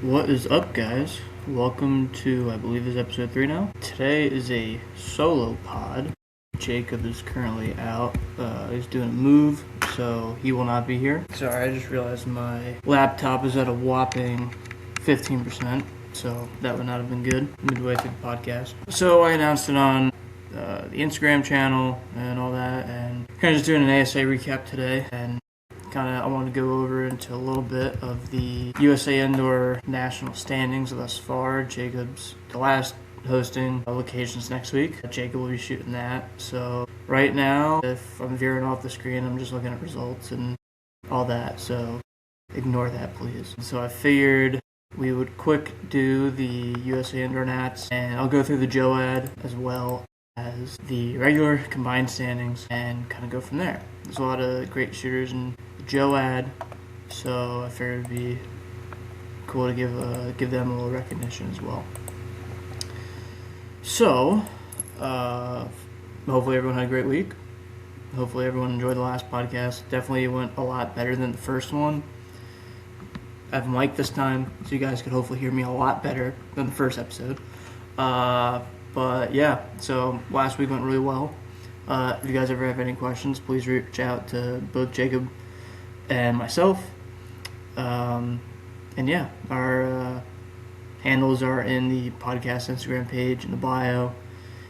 What is up, guys? Welcome to, I believe, is episode 3 now. Today is a solo pod. Jacob is currently out. He's doing a move, so he will not be here. Sorry, I just realized my laptop is at a whopping 15%, so that would not have been good midway through the podcast. So I announced it on the Instagram channel and all that, and kind of just doing an ASA recap today, and I want to go over into a little bit of the USA Indoor national standings thus far. Jacob's the last hosting locations next week. Jacob will be shooting that. So right now, if I'm veering off the screen, I'm just looking at results and all that. So ignore that, please. So I figured we would quick do the USA Indoor Nats, and I'll go through the JOAD as well as the regular combined standings and kind of go from there. There's a lot of great shooters in JOAD, so I figured it'd be cool to give them a little recognition as well. So, hopefully everyone had a great week. Hopefully everyone enjoyed the last podcast. Definitely went a lot better than the first one. I have a mic this time, so you guys could hopefully hear me a lot better than the first episode. But yeah, so last week went really well. If you guys ever have any questions, please reach out to both Jacob and myself. And yeah, our handles are in the podcast Instagram page, in the bio,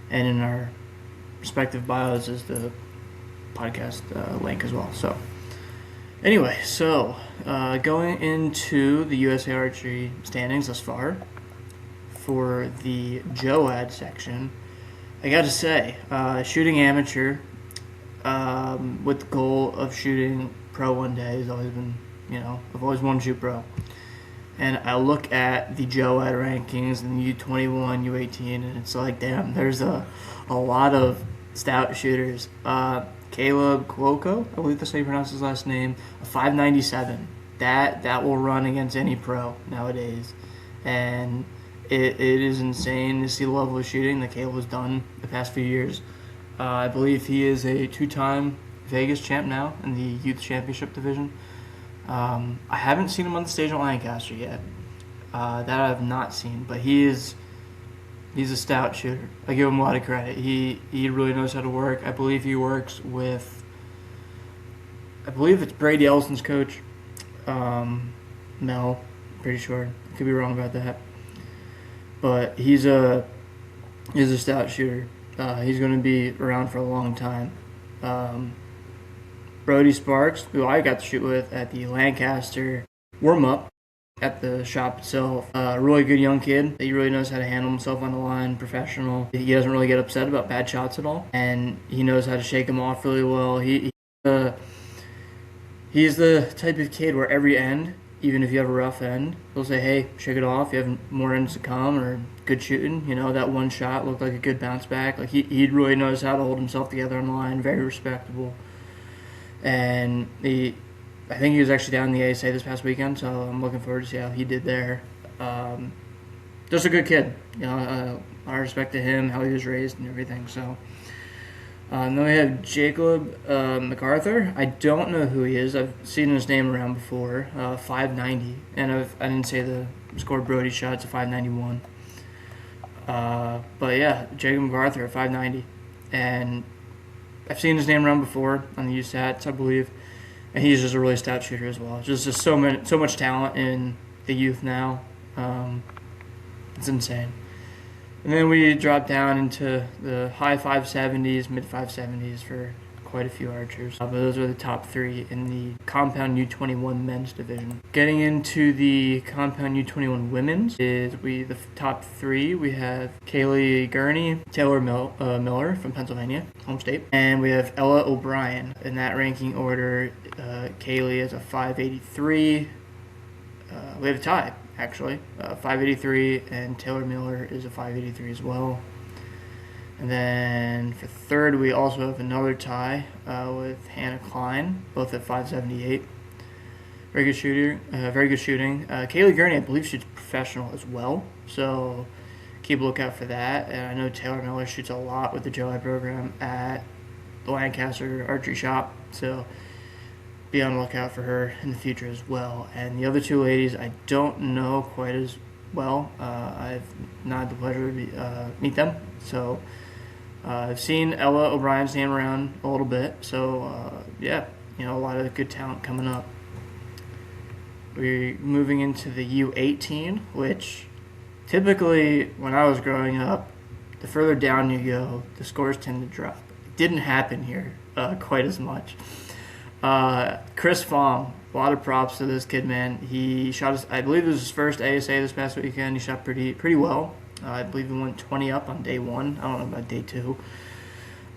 and in our respective bios is the podcast link as well. So anyway, going into the USA Archery standings thus far, for the JOAD section, I got to say, shooting amateur with the goal of shooting pro one day has always been, I've always wanted to shoot pro. And I look at the JOAD rankings and the U21, U18, and it's like, damn, there's a lot of stout shooters. Caleb Cuoco, I believe that's how you pronounce his last name, a 597. That will run against any pro nowadays. And it is insane to see the level of shooting that Caleb has done the past few years. I believe he is a 2-time Vegas champ now in the youth championship division. I haven't seen him on the stage at Lancaster yet. That I have not seen, but he's a stout shooter. I give him a lot of credit. He really knows how to work. I believe he works with, it's Brady Ellison's coach, Mel, pretty sure. Could be wrong about that. But he's a stout shooter. He's going to be around for a long time. Brody Sparks, who I got to shoot with at the Lancaster warm-up at the shop itself. A really good young kid. He really knows how to handle himself on the line, professional. He doesn't really get upset about bad shots at all, and he knows how to shake them off really well. He's the type of kid where every end, even if you have a rough end, he'll say, hey, shake it off. You have more ends to come, or good shooting. That one shot looked like a good bounce back. Like he really knows how to hold himself together on the line. Very respectable. And I think he was actually down in the ASA this past weekend, so I'm looking forward to see how he did there. Just a good kid. I respect to him, how he was raised and everything. So then we have Jacob MacArthur. I don't know who he is. I've seen his name around before. 590, and I didn't say the score Brody shot. It's a 591. But yeah, Jacob MacArthur, 590, and I've seen his name around before on the USATs, I believe, and he's just a really stout shooter as well. Just so much talent in the youth now. It's insane. And then we drop down into the high 570s, mid 570s for quite a few archers. But those are the top 3 in the compound U21 men's division. Getting into the compound U21 women's the top 3. We have Kaylee Gurney, Taylor Miller from Pennsylvania, home state, and we have Ella O'Brien. In that ranking order, Kaylee is a 583. We have a tie, actually, 583, and Taylor Miller is a 583 as well. And then for third, we also have another tie with Hannah Klein, both at 578. Very good shooting. Kaylee Gurney, I believe, shoots professional as well, so keep a lookout for that. And I know Taylor Miller shoots a lot with the JOAD program at the Lancaster Archery Shop, so be on the lookout for her in the future as well. And the other two ladies, I don't know quite as well. I've not had the pleasure to meet them. So I've seen Ella O'Brien's name around a little bit. So yeah, a lot of good talent coming up. We're moving into the U18, which typically when I was growing up, the further down you go, the scores tend to drop. It didn't happen here quite as much. Chris Fong, a lot of props to this kid, man. He shot I believe it was his first ASA this past weekend. He shot pretty well. I believe he went 20 up on day 1. I don't know about day 2.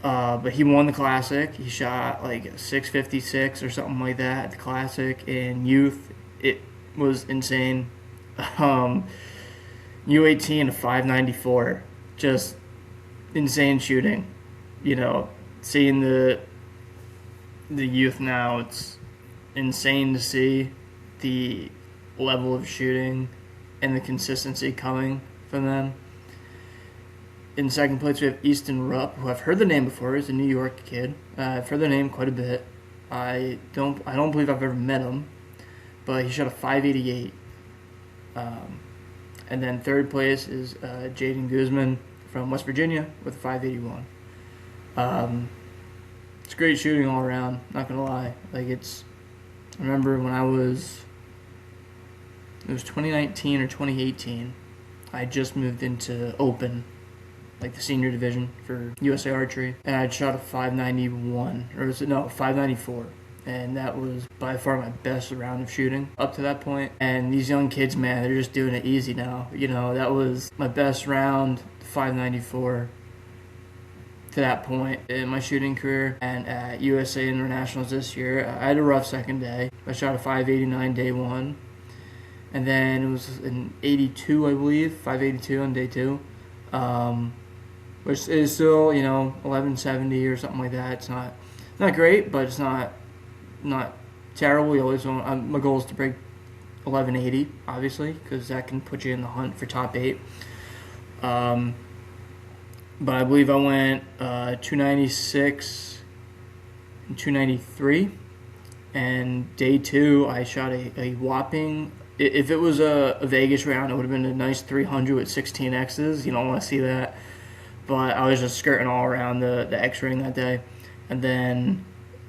But he won the Classic. He shot like 656 or something like that at the Classic. In youth, it was insane. U18 a 594. Just insane shooting. Seeing the youth now, it's insane to see the level of shooting and the consistency coming from them. In second place, we have Easton Rupp, who I've heard the name before. He's a New York kid. I've heard the name quite a bit. I don't believe I've ever met him, but he shot a 588. And then third place is Jaden Guzman from West Virginia with a 581. It's great shooting all around, not gonna lie. I remember when it was 2019 or 2018, I just moved into open, like the senior division for USA Archery, and I'd shot a 594, and that was by far my best round of shooting up to that point. And these young kids, man, they're just doing it easy now. That was my best round, 594. To that point in my shooting career. And at USA Internationals this year, I had a rough second day. I shot a 589 day 1, and then it was an 82, I believe, 582 on day 2, which is still 1170 or something like that. It's not great, but it's not terrible. You always want, my goal is to break 1180, obviously, because that can put you in the hunt for top 8. But I believe I went 296 and 293. And day 2, I shot a whopping, if it was a Vegas round, it would have been a nice 300 with 16 X's. You don't want to see that. But I was just skirting all around the X ring that day. And then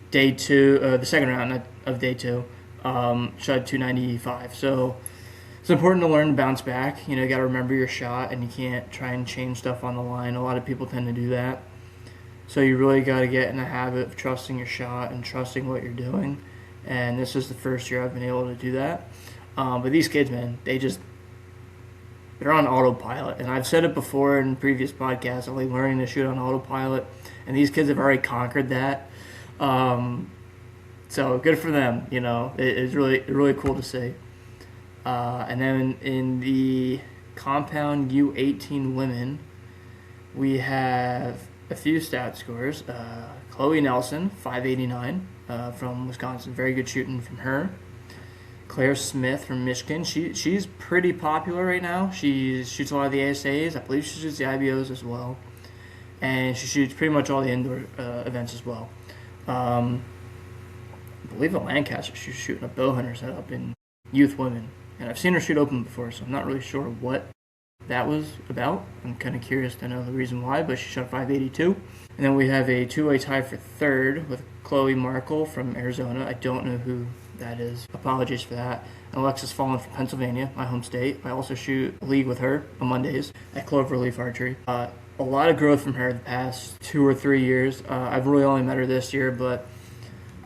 day 2, the second round of day 2, shot 295. So it's important to learn to bounce back. You got to remember your shot, and you can't try and change stuff on the line. A lot of people tend to do that. So you really got to get in the habit of trusting your shot and trusting what you're doing. And this is the first year I've been able to do that. But these kids, man, they're on autopilot. And I've said it before in previous podcasts, I'm learning to shoot on autopilot. And these kids have already conquered that. So good for them. It's really cool to see. And then in the compound U18 women, we have a few stat scores. Chloe Nelson, 589 from Wisconsin. Very good shooting from her. Claire Smith from Michigan. She's pretty popular right now. She shoots a lot of the ASAs. I believe she shoots the IBOs as well. And she shoots pretty much all the indoor events as well. I believe at Lancaster she's shooting a bow hunter setup in youth women. And I've seen her shoot open before, so I'm not really sure what that was about. I'm kind of curious to know the reason why, but she shot 582. And then we have a two-way tie for third with Chloe Markle from Arizona. I don't know who that is. Apologies for that. And Alexis Fallon from Pennsylvania, my home state. I also shoot a league with her on Mondays at Cloverleaf Archery. A lot of growth from her the past 2 or 3 years. I've really only met her this year, but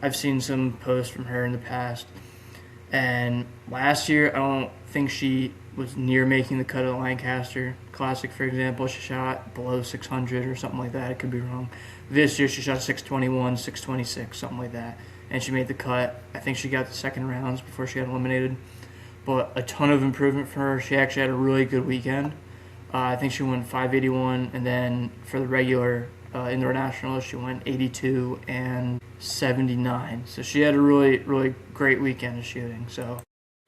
I've seen some posts from her in the past. And last year, I don't think she was near making the cut at the Lancaster Classic, for example. She shot below 600 or something like that. I could be wrong. This year, she shot 621, 626, something like that. And she made the cut. I think she got the second rounds before she got eliminated. But a ton of improvement for her. She actually had a really good weekend. I think she went 581, and then for the regular indoor nationals, she went 82 and 79. So she had a really, really great weekend of shooting. So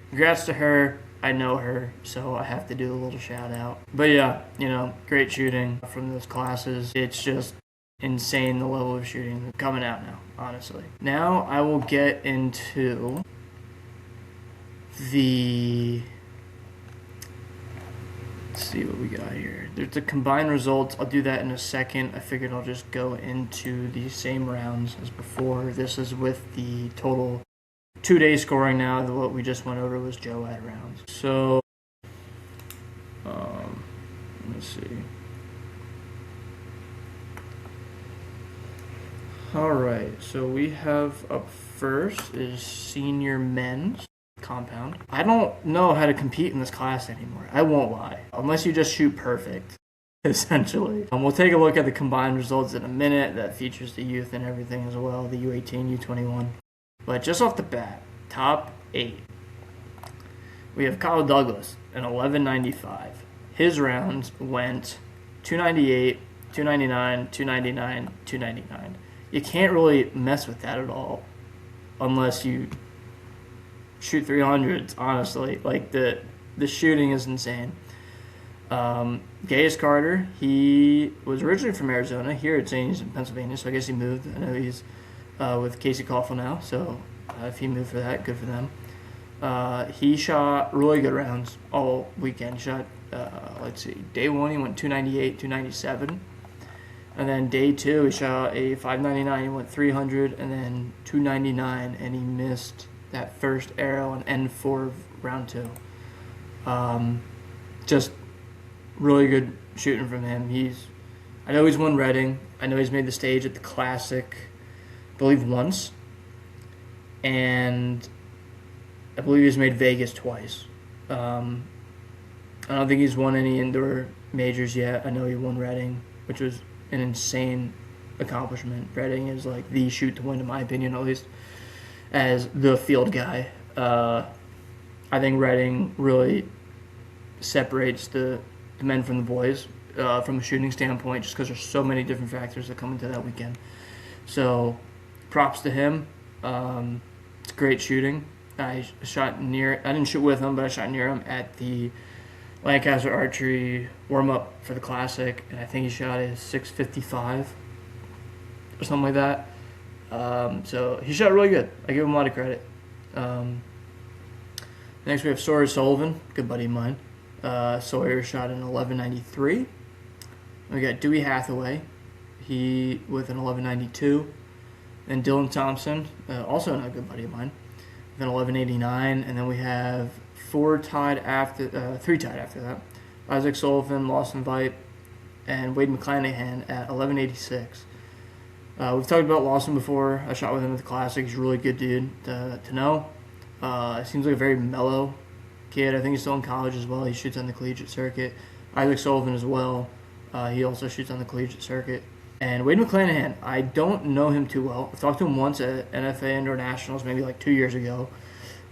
congrats to her. I know her, so I have to do a little shout out. But yeah, great shooting from those classes. It's just insane the level of shooting coming out now, honestly. Now I will get into let's see what we got here. There's the combined results. I'll do that in a second. I figured I'll just go into the same rounds as before. This is with the total 2-day scoring now. What we just went over was JOAD rounds. So, let's see. All right, so we have up first is senior men's compound. I don't know how to compete in this class anymore. I won't lie. Unless you just shoot perfect, essentially. We'll take a look at the combined results in a minute. That features the youth and everything as well, the U18, U21. But just off the bat, top 8. We have Kyle Douglas, an 11.95. His rounds went 298, 299, 299, 299. You can't really mess with that at all unless you shoot 300s, honestly. Like, the shooting is insane. Gaius Carter, he was originally from Arizona. Here it's saying he's in Pennsylvania, so I guess he moved. I know he's with Casey Coughlin now, so if he moved for that, good for them. He shot really good rounds all weekend. He shot, let's see, day 1 he went 298, 297. And then day 2 he shot a 599, he went 300, and then 299, and he missed that first arrow on N4 of round 2. Just really good shooting from him. I know he's won Reading. I know he's made the stage at the Classic, I believe once. And I believe he's made Vegas twice. I don't think he's won any indoor majors yet. I know he won Reading, which was an insane accomplishment. Reading is like the shoot to win, in my opinion, at least, as the field guy. I think Reading really separates the men from the boys from a shooting standpoint, just because there's so many different factors that come into that weekend. So props to him. It's great shooting. I didn't shoot with him, but I shot near him at the Lancaster Archery warm-up for the Classic, and I think he shot a 655 or something like that. So he shot really good. I give him a lot of credit. Next we have Sawyer Sullivan, good buddy of mine. Sawyer shot an 1193. We got Dewey Hathaway, he with an 1192. And Dylan Thompson, also a good buddy of mine, with an 1189. And then we have 3 tied after that. Isaac Sullivan, Lawson Veit, and Wade McClanahan at 1186. We've talked about Lawson before. I shot with him at the Classic. He's a really good dude to know. Seems like a very mellow kid. I think he's still in college as well. He shoots on the collegiate circuit. Isaac Sullivan as well. He also shoots on the collegiate circuit. And Wade McClanahan, I don't know him too well. I've talked to him once at NFA Indoor Nationals, maybe like 2 years ago.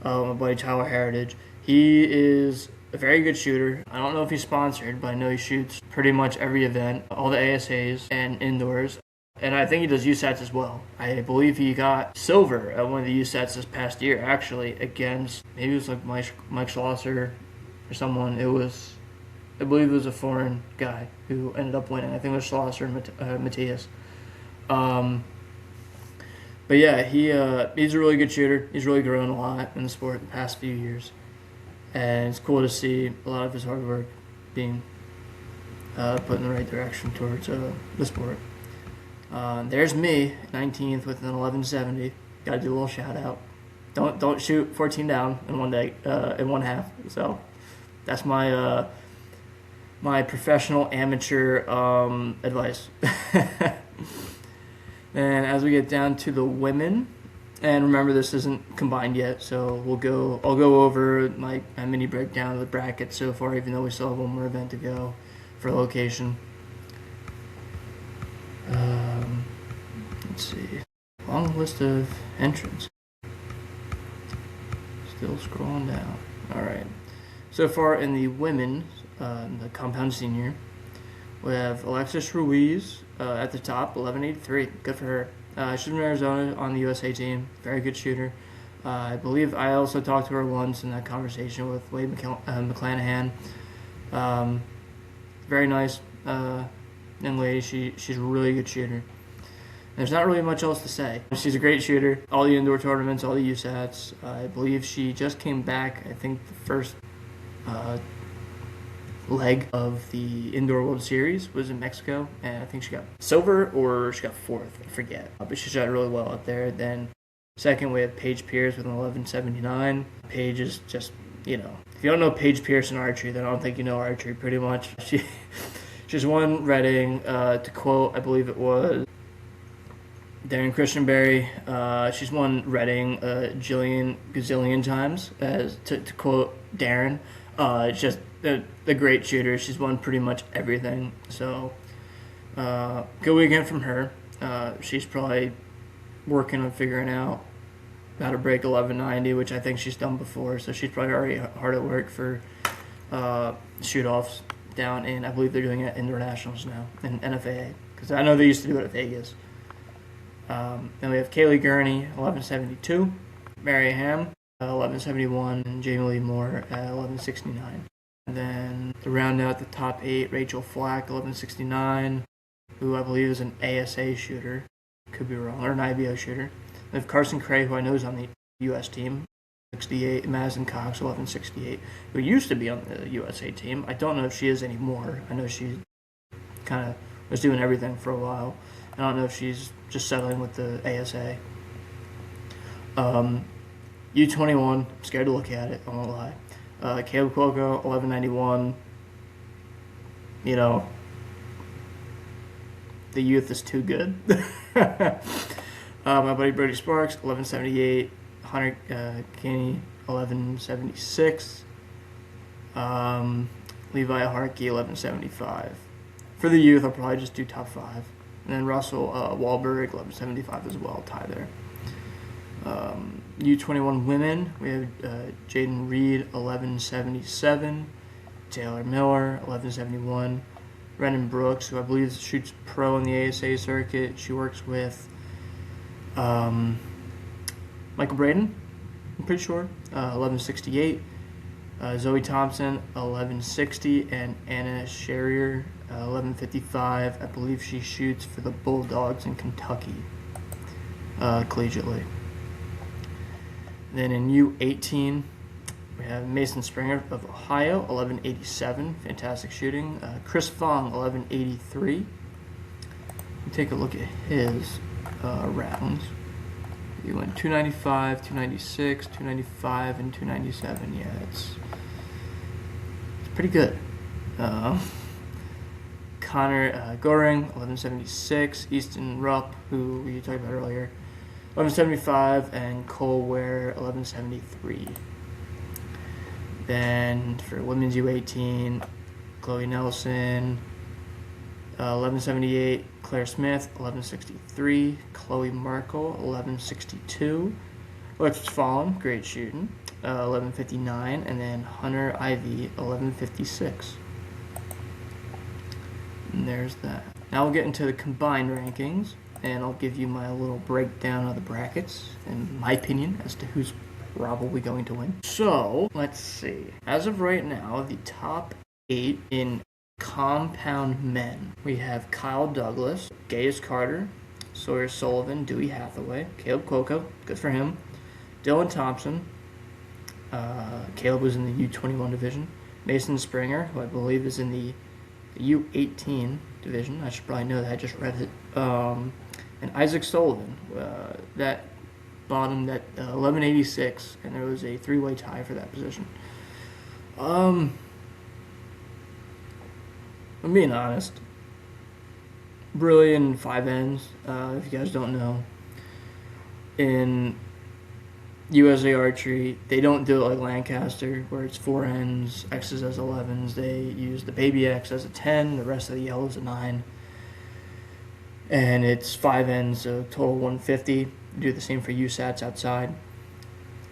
My buddy Tyler Heritage. He is a very good shooter. I don't know if he's sponsored, but I know he shoots pretty much every event, all the ASAs and indoors. And I think he does USATs as well. I believe he got silver at one of the USATs this past year, actually, against, maybe it was like Mike Schlosser or someone. I believe it was a foreign guy who ended up winning. I think it was Schlosser and Matthias. But yeah, he's a really good shooter. He's really grown a lot in the sport the past few years. And it's cool to see a lot of his hard work being put in the right direction towards the sport. There's me, 19th with an 1170. Got to do a little shout out. Don't shoot 14 down in one day, in one half. So that's my my professional amateur advice. And as we get down to the women, and remember this isn't combined yet, so I'll go over my mini breakdown of the brackets so far, even though we still have one more event to go for location. Let's see. Long list of entrants. Still scrolling down. All right. So far in the women, the compound senior, we have Alexis Ruiz at the top, 1183. Good for her. She's from Arizona on the USA team. Very good shooter. I believe I also talked to her once in that conversation with Wade McClanahan. Very nice young lady. She's a really good shooter. There's not really much else to say. She's a great shooter. All the indoor tournaments, all the USATs. I believe she just came back, I think the first leg of the Indoor World Series was in Mexico, and I think she got silver or she got fourth, I forget. But she shot really well out there. Then second, we have Paige Pierce with an 11.79. Paige is just, if you don't know Paige Pierce in archery, then I don't think you know archery pretty much. She's won Reading, to quote, I believe it was Darren Christianberry. She's won Reading a gazillion times, as to quote Darren. Just a great shooter. She's won pretty much everything. So, good weekend from her. She's probably working on figuring out how to break 11.90, which I think she's done before. So she's probably already hard at work for shoot-offs down in, I believe they're doing it at Indoor Nationals now, in NFAA. Because I know they used to do it at Vegas. Then we have Kaylee Gurney, 11.72. Mary Ham, 11.71. And Jamie Lee Moore at 11.69. And then to round out the top 8, Rachel Flack, 11.69, who I believe is an ASA shooter. Could be wrong, or an IBO shooter. We have Carson Cray, who I know is on the U.S. team, 68. Madison Cox, 11.68, who used to be on the USA team. I don't know if she is anymore. I know she kind of was doing everything for a while. I don't know if she's just settling with the ASA. U21, I'm scared to look at it, I won't lie. Caleb Cuoco, 11.91. The youth is too good. My buddy Brody Sparks, 11.78. Hunter Kinney, 11.76. Levi Harkey, 11.75. For the youth, I'll probably just do top 5. And then Russell Wahlberg, 11.75 as well, tie there. U21 women, we have Jaden Reed, 11.77. Taylor Miller, 11.71. Brennan Brooks, who I believe shoots pro in the ASA circuit. She works with Michael Braden, I'm pretty sure, 11.68. Zoe Thompson, 11.60. And Anna Sherrier, 11.55. I believe she shoots for the Bulldogs in Kentucky, collegiately. Then in U18, we have Mason Springer of Ohio, 11.87, fantastic shooting. Chris Fong, 11.83. Take a look at his rounds. He went 295, 296, 295, and 297. Yeah, it's pretty good. Connor Goring, 11.76. Easton Rupp, who we talked about earlier, 11.75, and Cole Ware, 11.73. Then for women's U18, Chloe Nelson, 11.78. Claire Smith, 11.63. Chloe Markle, 11.62. Alexis Fallon, great shooting, 11.59. And then Hunter Ivy, 11.56. And there's that. Now we'll get into the combined rankings, and I'll give you my little breakdown of the brackets and my opinion as to who's probably going to win. So, let's see. As of right now, the top 8 in compound men. We have Kyle Douglas, Gaius Carter, Sawyer Sullivan, Dewey Hathaway, Caleb Cuoco, good for him, Dylan Thompson, Caleb was in the U21 division, Mason Springer, who I believe is in the U18 division. I should probably know that, I just read it. And Isaac Sullivan, that bottomed at 11.86, and there was a 3-way tie for that position. I'm being honest. Really, in 5 ends, if you guys don't know, in USA Archery, they don't do it like Lancaster, where it's 4 ends, X's as 11s. They use the baby X as a 10, the rest of the yellows a 9. And it's 5 ends, so total 150. Do the same for USATs outside.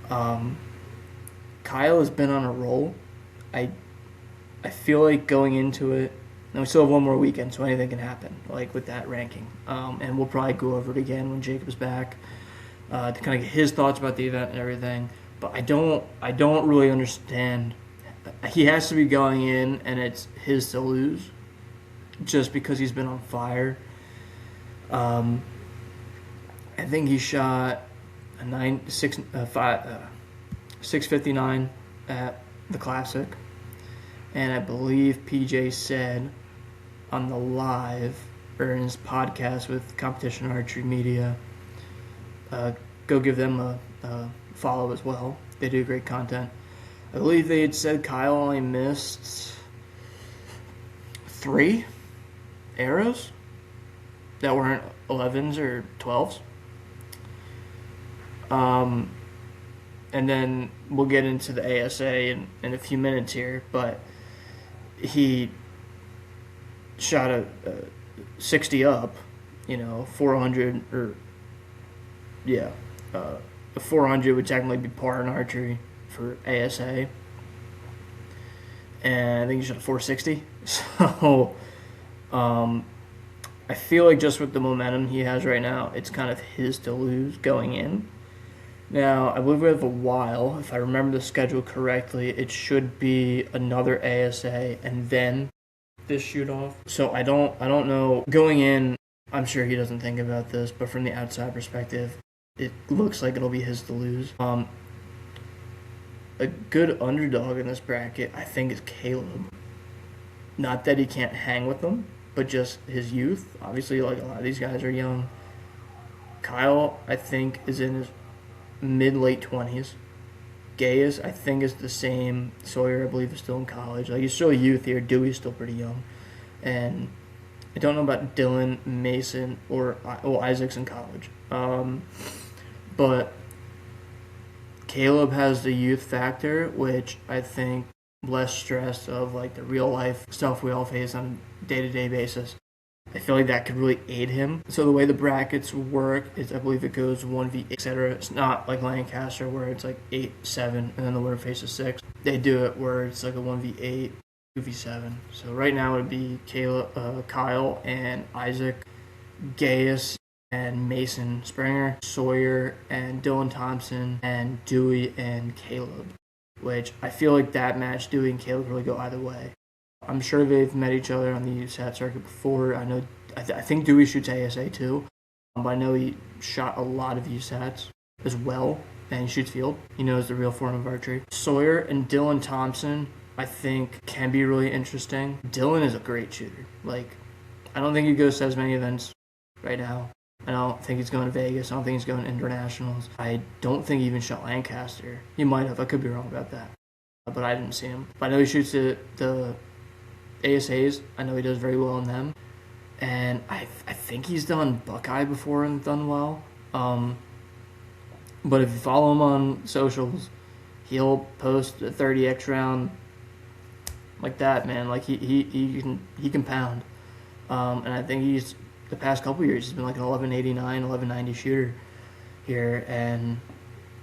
Kyle has been on a roll. I feel like going into it, and we still have 1 more weekend, so anything can happen, like with that ranking. And we'll probably go over it again when Jacob's back to kind of get his thoughts about the event and everything. But I don't really understand. He has to be going in, and it's his to lose, just because he's been on fire. I think he shot a 659 at the Classic. And I believe PJ said on the live or in his podcast with Competition Archery Media, go give them a follow as well. They do great content. I believe they had said Kyle only missed 3 arrows that weren't 11s or 12s. And then we'll get into the ASA in a few minutes here, but he shot a 60 up, 400 a 400 would technically be par in archery for ASA, and I think he shot a 460. So, I feel like just with the momentum he has right now, it's kind of his to lose going in. Now, I believe we have a while. If I remember the schedule correctly, it should be another ASA and then this shoot-off. So I don't know. Going in, I'm sure he doesn't think about this, but from the outside perspective, it looks like it'll be his to lose. A good underdog in this bracket, I think, is Caleb. Not that he can't hang with them, but just his youth. Obviously, like a lot of these guys are young. Kyle, I think, is in his mid-late 20s. Gaius, I think, is the same. Sawyer, I believe, is still in college. Like, he's still a youth here. Dewey's still pretty young. And I don't know about Dylan, Mason, or Isaac's in college. But Caleb has the youth factor, which I think less stress of like the real life stuff we all face on a day-to-day basis. I feel like that could really aid him. So the way the brackets work is I believe it goes 1v8, etc. It's not like Lancaster where it's like 8-7 and then the winner faces 6. They do it where it's like a 1v8, 2v7. So right now it would be Kyle and Isaac, Gaius and Mason Springer, Sawyer and Dylan Thompson, and Dewey and Caleb. Which I feel like that match, Dewey and Caleb, really go either way. I'm sure they've met each other on the USAT circuit before. I know, I think Dewey shoots ASA too, but I know he shot a lot of USATs as well, and he shoots field. He knows the real form of archery. Sawyer and Dylan Thompson, I think, can be really interesting. Dylan is a great shooter. Like, I don't think he goes to as many events right now. I don't think he's going to Vegas. I don't think he's going to internationals. I don't think he even shot Lancaster. He might have. I could be wrong about that, but I didn't see him. But I know he shoots the ASAs. I know he does very well in them. And I think he's done Buckeye before and done well. But if you follow him on socials, he'll post a 30x round like that, man. Like he can pound. And I think he's the past couple years he's been like an 1189, 1190 shooter here. And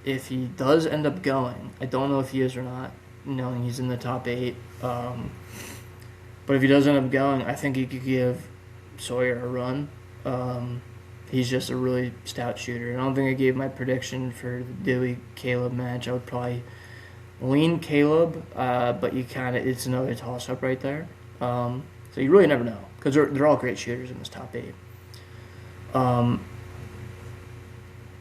if he does end up going, I don't know if he is or not, knowing he's in the top 8. But if he does end up going, I think he could give Sawyer a run. He's just a really stout shooter. I don't think I gave my prediction for the Dewey-Caleb match. I would probably lean Caleb, but it's another toss-up right there. So you really never know, because they're all great shooters in this top 8.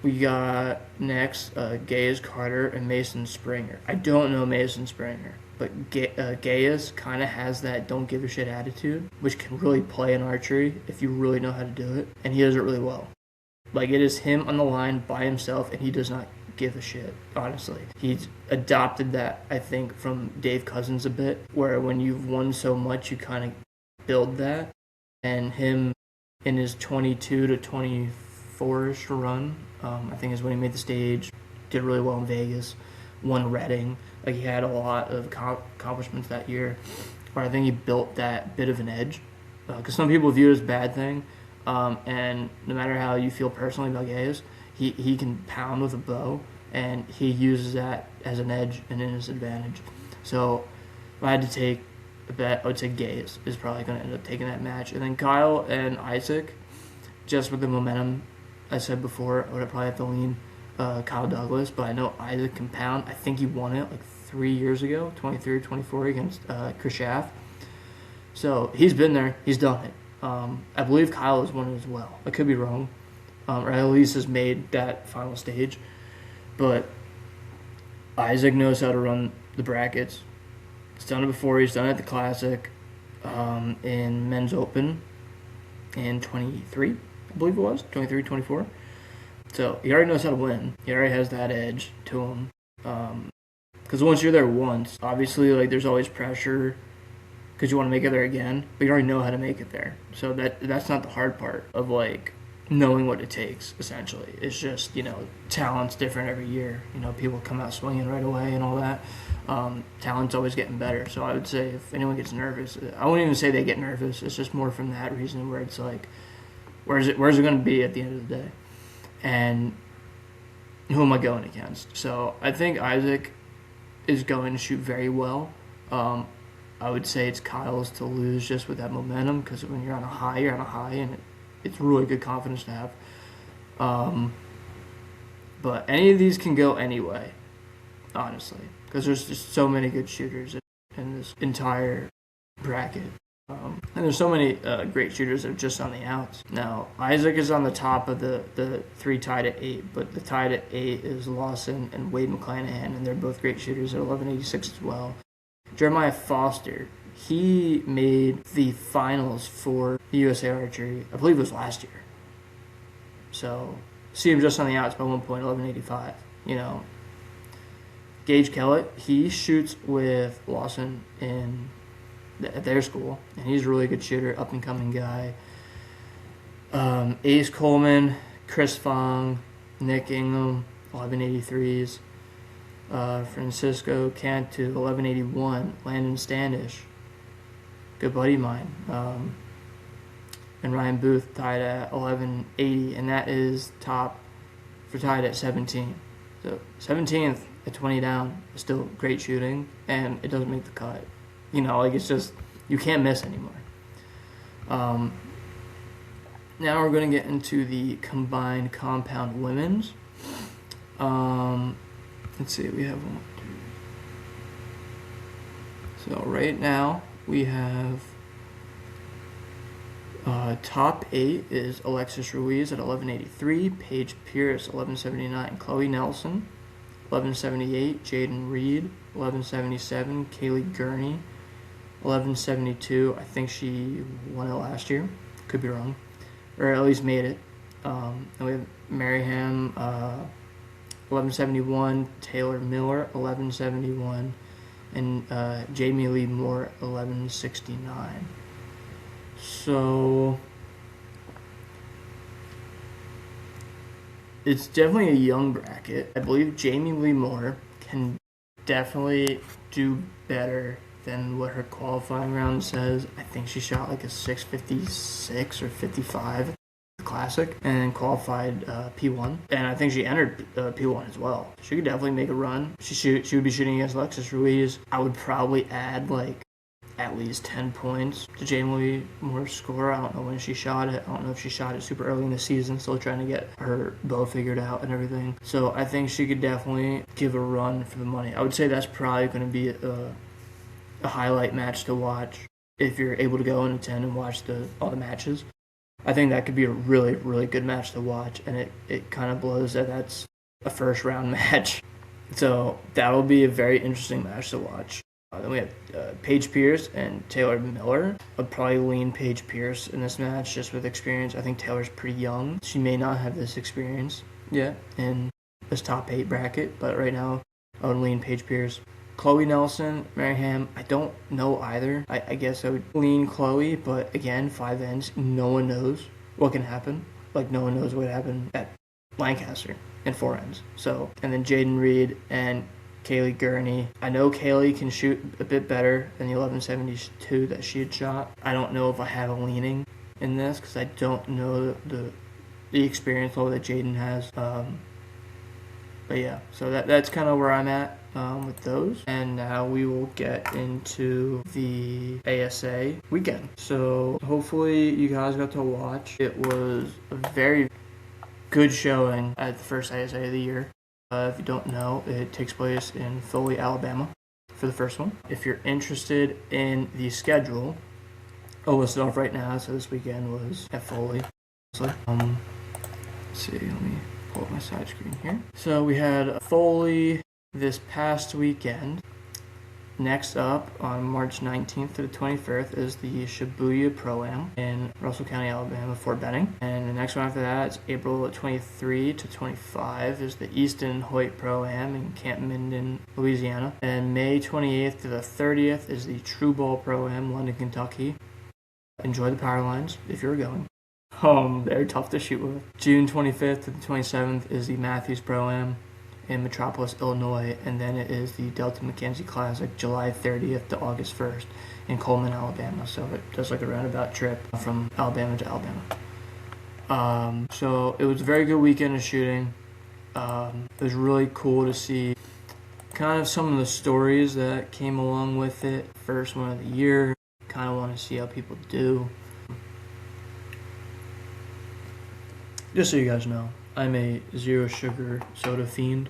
We got next Gaius Carter and Mason Springer. I don't know Mason Springer, but Gaius kind of has that don't give a shit attitude, which can really play in archery if you really know how to do it, and he does it really well. Like, it is him on the line by himself, and he does not give a shit, honestly. He's adopted that, I think, from Dave Cousins a bit, where when you've won so much, you kind of build that. And him in his 22 to 24-ish run, I think is when he made the stage, did really well in Vegas, won Reading. Like, he had a lot of accomplishments that year, where I think he built that bit of an edge. Because some people view it as a bad thing, and no matter how you feel personally about Gaius, he can pound with a bow, and he uses that as an edge and in his advantage. So if I had to take a bet, I would say Gaius is probably going to end up taking that match. And then Kyle and Isaac, just with the momentum I said before, I would probably have to lean Kyle Douglas, but I know Isaac can pound. I think he won it like 3 years ago, 23 or 24 against Chris Schaff. So he's been there. He's done it. I believe Kyle has won it as well. I could be wrong. or at least has made that final stage. But Isaac knows how to run the brackets. He's done it before. He's done it at the Classic, in Men's Open in 23, I believe it was, 23, 24. So he already knows how to win. He already has that edge to him. Because once you're there once, obviously, like, there's always pressure because you want to make it there again, but you already know how to make it there. So that's not the hard part of, like, knowing what it takes, essentially. It's just, talent's different every year. People come out swinging right away and all that. Talent's always getting better. So I would say if anyone gets nervous, I wouldn't even say they get nervous. It's just more from that reason where it's like, where's it going to be at the end of the day? And who am I going against? So I think Isaac is going to shoot very well. I would say it's Kyle's to lose just with that momentum, because when you're on a high, and it's really good confidence to have. But any of these can go anyway, honestly, because there's just so many good shooters in this entire bracket. And there's so many great shooters that are just on the outs. Now, Isaac is on the top of the three tied at 8, but the tied at 8 is Lawson and Wade McClanahan, and they're both great shooters at 1186 as well. Jeremiah Foster, he made the finals for the USA Archery, I believe it was last year. So, see him just on the outs by 1 point, 1185. Gage Kellett, he shoots with Lawson at their school, and he's a really good shooter, up-and-coming guy. Ace Coleman, Chris Fong, Nick Ingham, 1183s. Francisco Cantu, 1181. Landon Standish, good buddy of mine. And Ryan Booth tied at 1180, and that is top for tied at 17. So 17th at 20 down is still great shooting, and it doesn't make the cut. It's just, you can't miss anymore. Now we're going to get into the combined compound women's. Let's see, we have one. So right now we have top 8 is Alexis Ruiz at 1183, Paige Pierce 1179, Chloe Nelson 1178, Jaden Reed 1177, Kaylee Gurney 1172. I think she won it last year, could be wrong, or at least made it. And we have Maryham 1171, Taylor Miller 1171, and Jamie Lee Moore 1169. So it's definitely a young bracket. I believe Jamie Lee Moore can definitely do better than what her qualifying round says. I think she shot like a 656 or 55 Classic and qualified P1, and I think she entered P1 as well. She could definitely make a run. She would be shooting against Alexis Ruiz. I would probably add like at least 10 points to Jamie Moore's score. I don't know when she shot it. I don't know if she shot it super early in the season, still trying to get her bow figured out and everything. So I think she could definitely give a run for the money. I would say that's probably going to be a highlight match to watch if you're able to go and attend and watch all the matches. I think that could be a really, really good match to watch, and it kind of blows that that's a first-round match. So that'll be a very interesting match to watch. Then we have Paige Pierce and Taylor Miller. I'd probably lean Paige Pierce in this match just with experience. I think Taylor's pretty young. She may not have this experience yet in this top 8 bracket, but right now I would lean Paige Pierce. Chloe Nelson, Maryham, I don't know either. I guess I would lean Chloe, but again, 5 ends, no one knows what can happen. Like, no one knows what happened at Lancaster in 4 ends. So, and then Jaden Reed and Kaylee Gurney. I know Kaylee can shoot a bit better than the 1172 that she had shot. I don't know if I have a leaning in this because I don't know the experience level that Jaden has. But yeah, so that's kind of where I'm at with those. And now we will get into the ASA weekend. So hopefully you guys got to watch. It was a very good showing at the first ASA of the year. If you don't know, it takes place in Foley, Alabama for the first one. If you're interested in the schedule, I'll list it off right now. So this weekend was at Foley. Let's see, let me pull up my side screen here. So we had Foley this past weekend. Next up, on March 19th to the 21st, is the Shibuya Pro-Am in Russell County, Alabama, Fort Benning. And the next one after that is April 23 to 25 is the Easton Hoyt Pro-Am in Camp Minden, Louisiana. And May 28th to the 30th is the True Ball Pro-Am, London, Kentucky. Enjoy the power lines if you're going. They're tough to shoot with. June 25th to the 27th is the Matthews Pro-Am in Metropolis, Illinois, and then it is the Delta McKenzie Classic, July 30th to August 1st in Coleman, Alabama. So it does like a roundabout trip from Alabama to Alabama. So it was a very good weekend of shooting. It was really cool to see kind of some of the stories that came along with it. First one of the year, kind of want to see how people do. Just so you guys know, I'm a zero sugar soda fiend.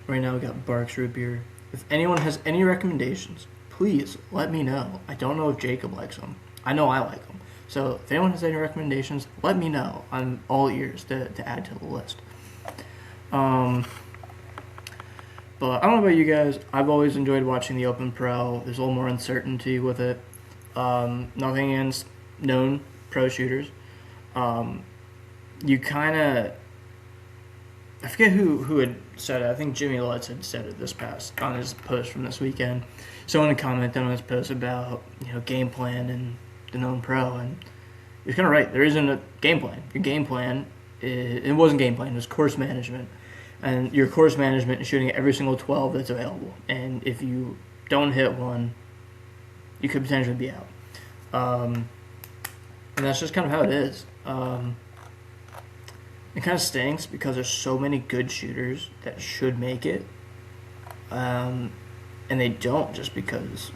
Right now we got Barks root beer. If anyone has any recommendations, please let me know. I don't know if Jacob likes them. I know I like them. So if anyone has any recommendations, let me know. I'm all ears to add to the list. But I don't know about you guys. I've always enjoyed watching the Open Pro. There's a little more uncertainty with it. Nothing against known pro shooters. You kind of... I forget who had said it. I think Jimmy Lutz had said it on his post from this weekend. Someone commented on his post about game plan and the known pro, and he was kind of right. There isn't a game plan. Your game plan, it wasn't game plan. It was course management, and your course management is shooting at every single 12 that's available. And if you don't hit one, you could potentially be out. And that's just kind of how it is. It kind of stinks because there's so many good shooters that should make it, and they don't just because,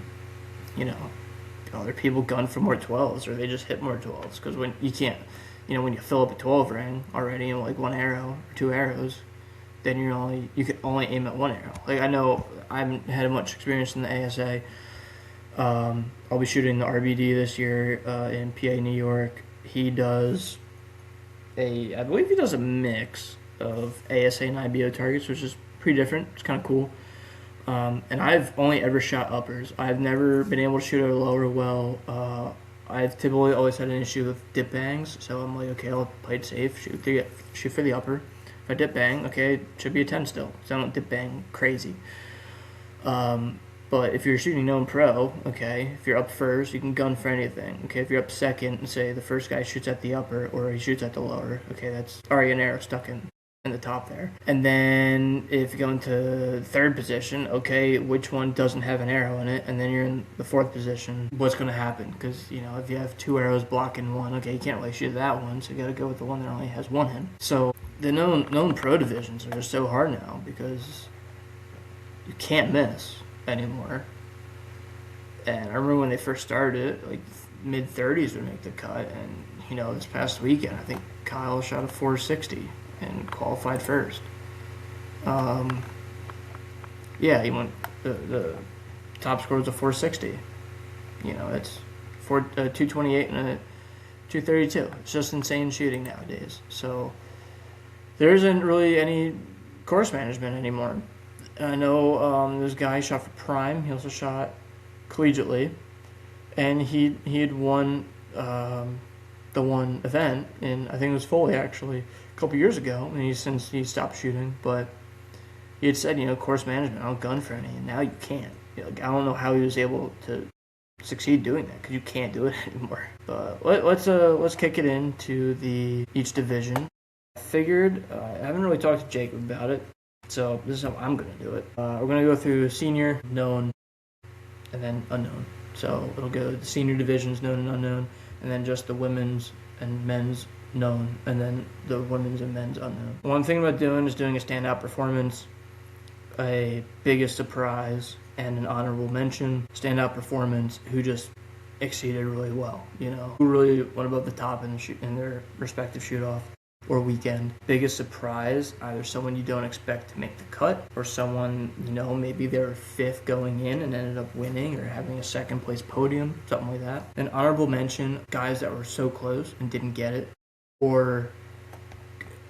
other people gun for more 12s or they just hit more 12s. Because when you can't, when you fill up a 12 ring already in like one arrow or two arrows, then you can only aim at one arrow. Like I know I haven't had much experience in the ASA. I'll be shooting the RBD this year in PA, New York. He does I believe he does a mix of ASA and IBO targets, which is pretty different. It's kind of cool. And I've only ever shot uppers. I've never been able to shoot at a lower well. I've typically always had an issue with dip bangs, so I'm like, okay, I'll play it safe, shoot for the upper. If I dip bang, okay, it should be a 10 still, so I don't dip bang crazy. But if you're shooting known pro, okay, if you're up first, you can gun for anything. Okay, if you're up second and say the first guy shoots at the upper or he shoots at the lower, okay, that's already an arrow stuck in the top there. And then if you go into third position, okay, which one doesn't have an arrow in it? And then you're in the fourth position. What's going to happen? Because, if you have two arrows blocking one, okay, you can't really shoot that one, so you got to go with the one that only has one in. So the known pro divisions are just so hard now because you can't miss anymore. And I remember when they first started, like mid-30s would make the cut, and this past weekend I think Kyle shot a 460 and qualified first. He went the top score was a 460. It's 228 and a 232. It's just insane shooting nowadays. So there isn't really any course management anymore. I know this guy shot for Prime. He also shot collegiately, and he had won the one event in, I think it was Foley actually, a couple years ago, and he stopped shooting. But he had said, course management, I don't gun for any, and now you can't. I don't know how he was able to succeed doing that because you can't do it anymore. But let's kick it into each division. I figured I haven't really talked to Jacob about it. So this is how I'm going to do it. We're going to go through senior, known, and then unknown. So it'll go the senior divisions, known and unknown, and then just the women's and men's known, and then the women's and men's unknown. One thing about doing is doing a standout performance, a biggest surprise, and an honorable mention. Standout performance, who just exceeded really well, who really went above the top in their respective shoot-off or weekend. Biggest surprise, either someone you don't expect to make the cut, or someone, maybe they were fifth going in and ended up winning or having a second place podium, something like that. An honorable mention, guys that were so close and didn't get it, or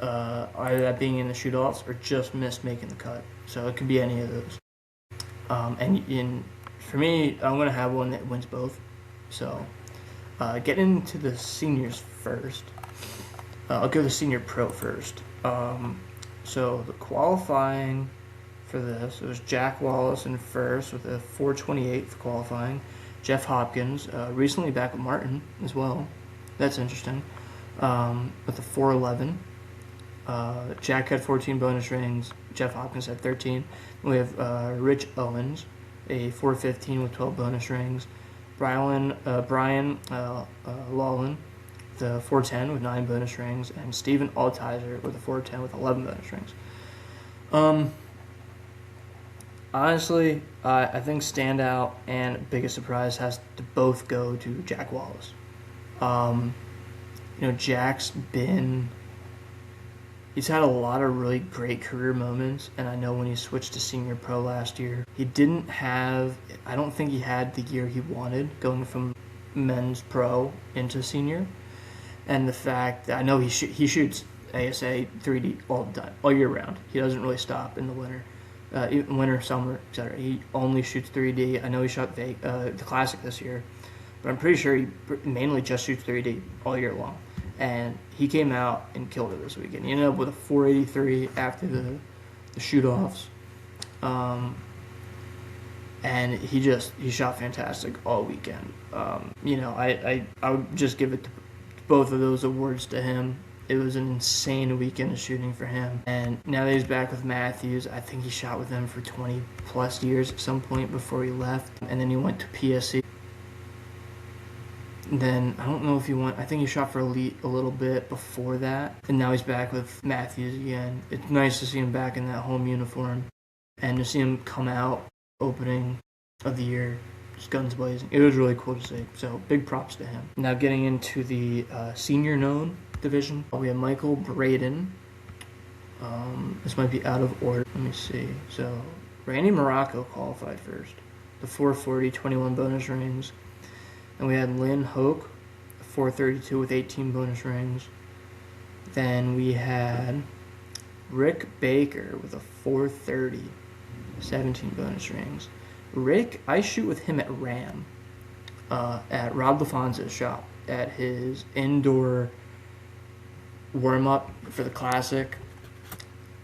either that being in the shoot-offs or just missed making the cut. So it could be any of those. For me, I'm going to have one that wins both. So getting into the seniors first. I'll go the senior pro first. So the qualifying for this, it was Jack Wallace in first with a 4:28 for qualifying. Jeff Hopkins, recently back with Martin as well. That's interesting. With a 4:11. Jack had 14 bonus rings. Jeff Hopkins had 13. We have Rich Owens, a 4:15 with 12 bonus rings. Brian Lawlin, the 4:10 with 9 bonus rings, and Steven Altizer with a 4:10 with 11 bonus rings. Honestly, I think standout and biggest surprise has to both go to Jack Wallace. Jack's he's had a lot of really great career moments, and I know when he switched to senior pro last year, I don't think he had the year he wanted going from men's pro into senior. And the fact that I know he shoots ASA 3D all the time, all year round. He doesn't really stop in the winter. Winter, summer, etc. He only shoots 3D. I know he shot the Classic this year, but I'm pretty sure he mainly just shoots 3D all year long. And he came out and killed it this weekend. He ended up with a 483 after the shoot-offs. And he shot fantastic all weekend. I would just give it to both of those awards to him. It was an insane weekend of shooting for him. And now that he's back with Matthews, I think he shot with them for 20 plus years at some point before he left. And then he went to PSC. Then, I don't know if I think he shot for Elite a little bit before that. And now he's back with Matthews again. It's nice to see him back in that home uniform. And to see him come out opening of the year, just guns blazing. It was really cool to see. So, big props to him. Now getting into the senior known division, we have Michael Braden. This might be out of order. Let me see. So, Randy Morocco qualified first. The 440, 21 bonus rings. And we had Lynn Hoke, 432 with 18 bonus rings. Then we had Rick Baker with a 430, 17 bonus rings. Rick, I shoot with him at RAM, at Rob LaFonza's shop, at his indoor warm-up for the Classic.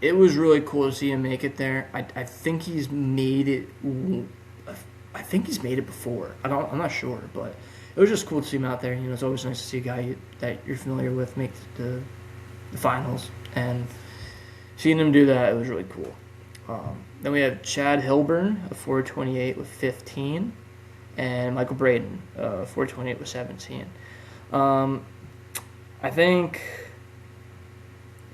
It was really cool to see him make it there. I think he's made it. I think he's made it before. I'm not sure, but it was just cool to see him out there. It's always nice to see a guy that you're familiar with make the finals, and seeing him do that, it was really cool. Then we have Chad Hilburn, a 428 with 15, and Michael Braden, 428 with 17. I think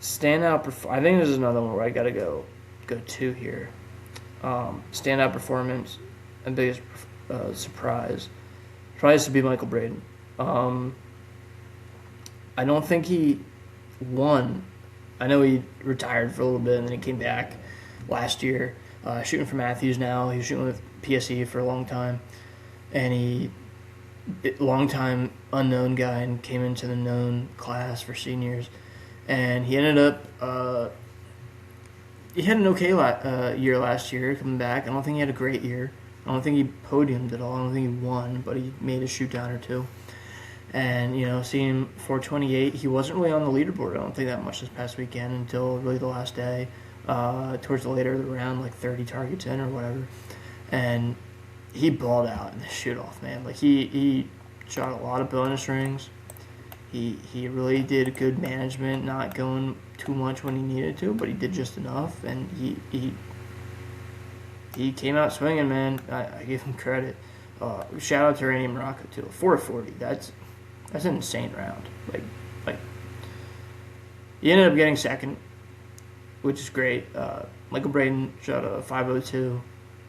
standout. I think this is another one where I gotta go to here. Standout performance and biggest surprise probably has to be Michael Braden. I don't think he won. I know he retired for a little bit and then he came back last year, shooting for Matthews now. He was shooting with PSE for a long time, and long time unknown guy, and came into the known class for seniors, and he ended up he had an okay year last year coming back. I don't think he had a great year. I don't think he podiumed at all. I don't think he won, but he made a shoot down or two. And, seeing him 428, he wasn't really on the leaderboard, I don't think, that much this past weekend until really the last day, towards the later of the round, like 30 targets in or whatever. And he balled out in the shoot-off, man. Like, he shot a lot of bonus rings. He really did good management, not going too much when he needed to, but he did just enough. And he came out swinging, man. I give him credit. Shout out to Randy Morocco, too. 440, that's an insane round. Like he ended up getting second, which is great. Michael Braden shot a 502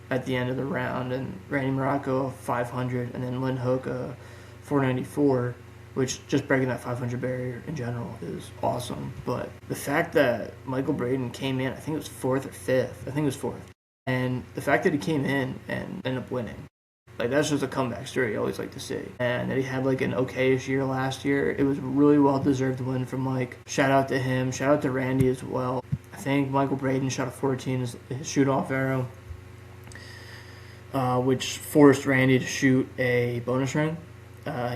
at the end of the round, and Randy Morocco a 500, and then Lynn Hoke a 494, which just breaking that 500 barrier in general is awesome. But the fact that Michael Braden came in, I think it was fourth or fifth. I think it was fourth. And the fact that he came in and ended up winning, Like, that's just a comeback story I always like to see. And that he had like an okay-ish year last year. It was a really well-deserved win for Mike. Shout out to him. Shout out to Randy as well. I think Michael Braden shot a 14 his shoot-off arrow, which forced Randy to shoot a bonus ring.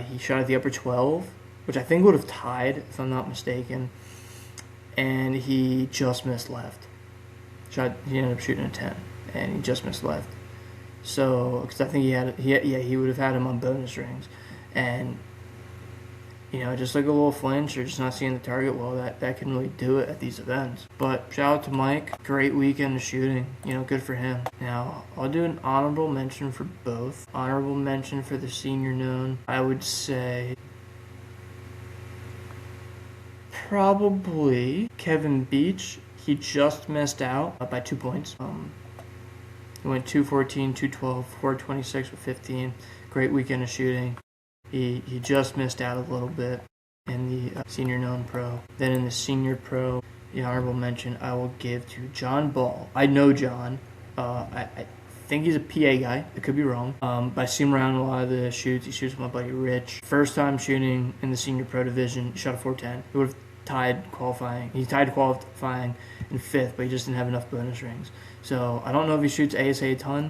He shot at the upper 12, which I think would have tied, if I'm not mistaken. And he just missed left. He ended up shooting a 10, and he just missed left. So, because I think he would have had him on bonus rings. And, just like a little flinch or just not seeing the target well, that can really do it at these events. But shout out to Mike. Great weekend of shooting. Good for him. Now, I'll do an honorable mention for both. Honorable mention for the senior known, I would say probably Kevin Beach. He just missed out by 2 points. He went 214, 212, 426 with 15. Great weekend of shooting. He just missed out a little bit in the senior known pro. Then in the senior pro, the honorable mention I will give to John Ball. I know John. I think he's a PA guy. I could be wrong. But I see him around a lot of the shoots. He shoots with my buddy Rich. First time shooting in the senior pro division. He shot a 410. He would have tied qualifying. He tied qualifying in 5th, but he just didn't have enough bonus rings. So I don't know if he shoots ASA a ton,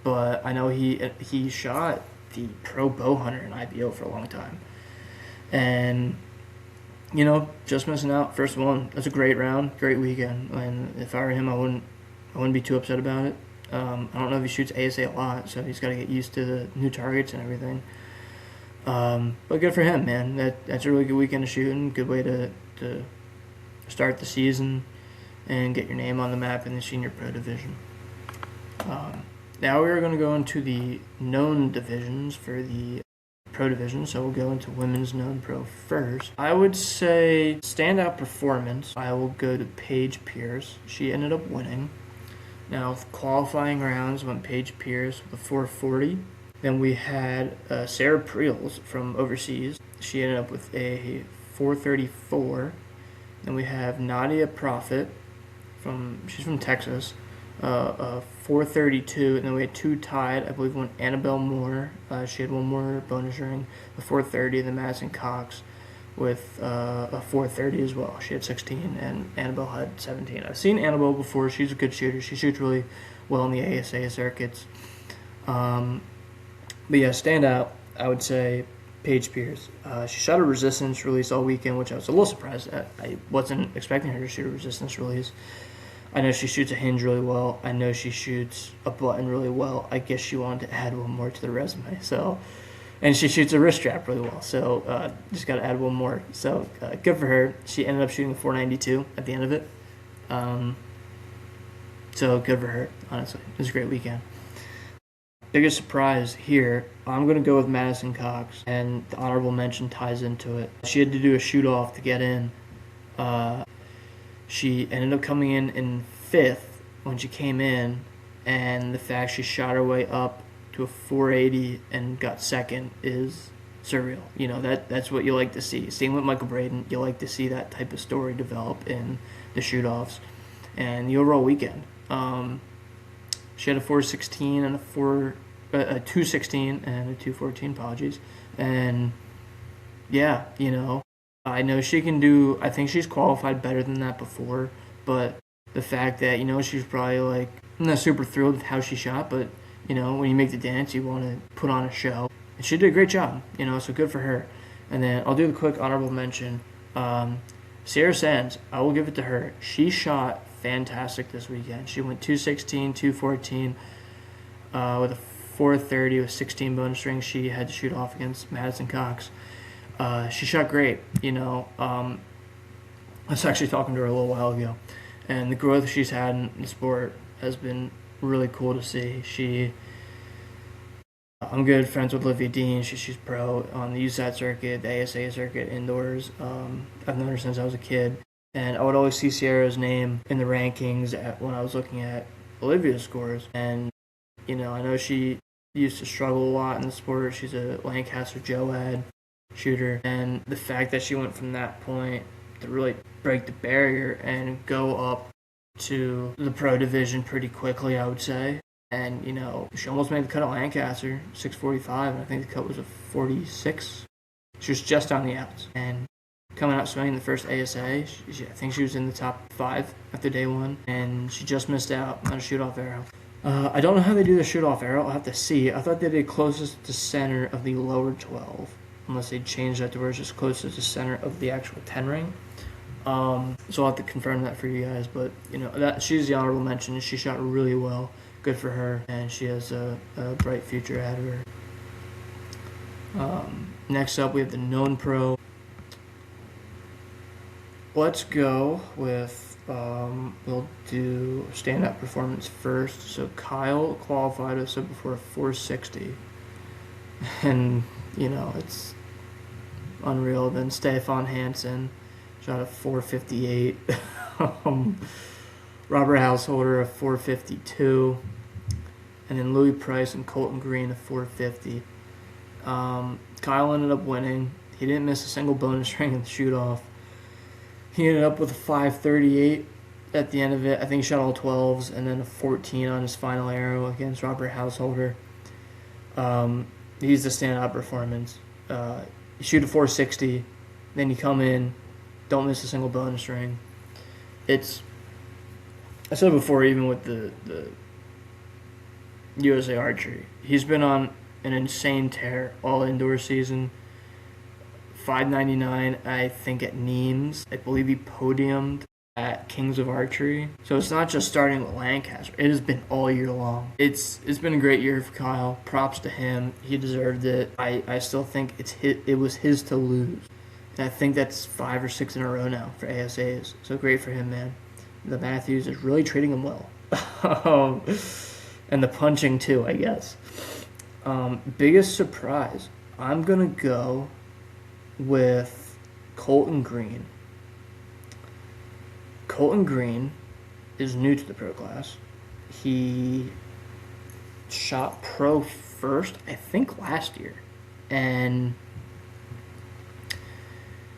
but I know he shot the pro bow hunter in IBO for a long time. And, just missing out. First one. That's a great round, great weekend. And if I were him, I wouldn't be too upset about it. I don't know if he shoots ASA a lot, so he's got to get used to the new targets and everything. But good for him, man. That's a really good weekend of shooting. Good way to start the season and get your name on the map in the senior pro division. Now we're going to go into the known divisions for the pro division, so we'll go into women's known pro first. I would say standout performance, I will go to Paige Pierce. She ended up winning. Now, with qualifying rounds went Paige Pierce with a 440. Then we had Sarah Preels from overseas. She ended up with a 434. Then we have Nadia Profit she's from Texas, 432. And then we had 2 tied. I believe one Annabelle Moore. She had one more bonus ring, a 430. And then Madison Cox with a 430 as well. She had 16, and Annabelle had 17. I've seen Annabelle before. She's a good shooter. She shoots really well in the ASA circuits. But yeah, standout, I would say Paige Pierce. She shot a resistance release all weekend, which I was a little surprised at. I wasn't expecting her to shoot a resistance release. I know she shoots a hinge really well. I know she shoots a button really well. I guess she wanted to add one more to the resume. And she shoots a wrist strap really well. So just got to add one more. So good for her. She ended up shooting a 492 at the end of it. So good for her, honestly. It was a great weekend. Biggest surprise here, I'm going to go with Madison Cox, and the honorable mention ties into it. She had to do a shoot-off to get in. She ended up coming in 5th when she came in, and the fact she shot her way up to a 480 and got 2nd is surreal. That's what you like to see. Same with Michael Braden. You like to see that type of story develop in the shoot-offs. And the overall weekend, she had a 416 and a 216 and a 214, apologies. And yeah, I know she can do, I think she's qualified better than that before, but the fact that, she's probably I'm not super thrilled with how she shot, but, when you make the dance, you want to put on a show. And she did a great job, so good for her. And then I'll do the quick honorable mention. Sierra Sands, I will give it to her. She shot fantastic this weekend. She went 216, 214 with a 430 with 16 bonus rings. She had to shoot off against Madison Cox. She shot great. I was actually talking to her a little while ago, and the growth she's had in the sport has been really cool to see. I'm good friends with Olivia Dean. She's pro on the USAT circuit, the ASA circuit, indoors. I've known her since I was a kid. And I would always see Sierra's name in the rankings when I was looking at Olivia's scores. And, I know she used to struggle a lot in the sport. She's a Lancaster JOAD shooter. And the fact that she went from that point to really break the barrier and go up to the pro division pretty quickly, I would say, And, she almost made the cut at Lancaster, 6:45, and I think the cut was a 46. She was just on the outs. And coming out swinging the first ASA, I think she was in the top 5 after day 1, and she just missed out on a shoot-off arrow. I don't know how they do the shoot-off arrow. I'll have to see. I thought they did closest to center of the lower 12, unless they changed that to where it's just closest to center of the actual 10 ring. So I'll have to confirm that for you guys. But, that she's the honorable mention. She shot really well. Good for her, and she has a bright future ahead of her. Next up, we have the known pro. Let's go with, we'll do stand-up performance first. So Kyle qualified, as I said before, a 460. And, it's unreal. Then Stefan Hansen shot a 458. Robert Householder, a 452. And then Louis Price and Colton Green, a 450. Kyle ended up winning. He didn't miss a single bonus ring in the shoot-off. He ended up with a 538 at the end of it. I think he shot all 12s, and then a 14 on his final arrow against Robert Householder. He's the standout performance. You shoot a 460, then you come in, don't miss a single bonus ring. I said before, even with the USA Archery, he's been on an insane tear all indoor season. 599, I think, at Neems. I believe he podiumed at Kings of Archery. So it's not just starting with Lancaster. It has been all year long. It's been a great year for Kyle. Props to him. He deserved it. I still think it was his to lose. And I think that's 5 or 6 in a row now for ASAs. So great for him, man. The Matthews is really treating him well. And the punching too, I guess. Biggest surprise, I'm going to go with Colton Green. Colton Green is new to the pro class. He shot pro first, I think, last year. And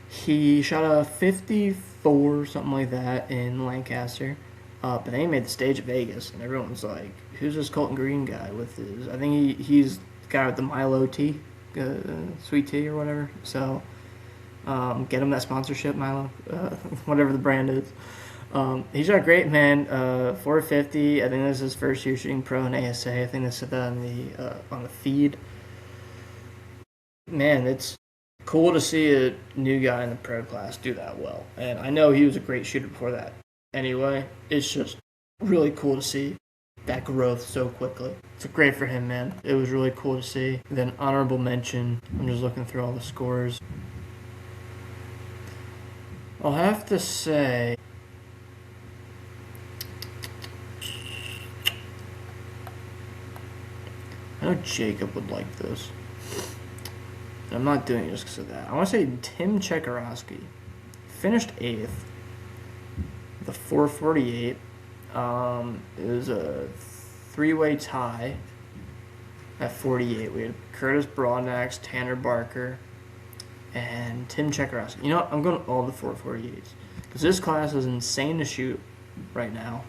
he shot a 54, something like that, in Lancaster. But then he made the stage at Vegas, and everyone was like, who's this Colton Green guy with his... I think he's the guy with the Milo tea, sweet tea or whatever. So get him that sponsorship, Milo, whatever the brand is. He shot great, man. 450. I think this is his first year shooting pro in ASA. I think they said that on the feed. Man, it's cool to see a new guy in the pro class do that well. And I know he was a great shooter before that. Anyway, it's just really cool to see that growth so quickly. It's great for him, man. It was really cool to see. Then honorable mention, I'm just looking through all the scores. I'll have to say, I know Jacob would like this. I'm not doing it just because of that. I want to say Tim Chekarowski finished 8th. The 448. It was a 3-way tie at 48. We had Curtis Broadnax, Tanner Barker, and Tim Chekarowski. You know what? I'm going all the 448s because this class is insane to shoot right now.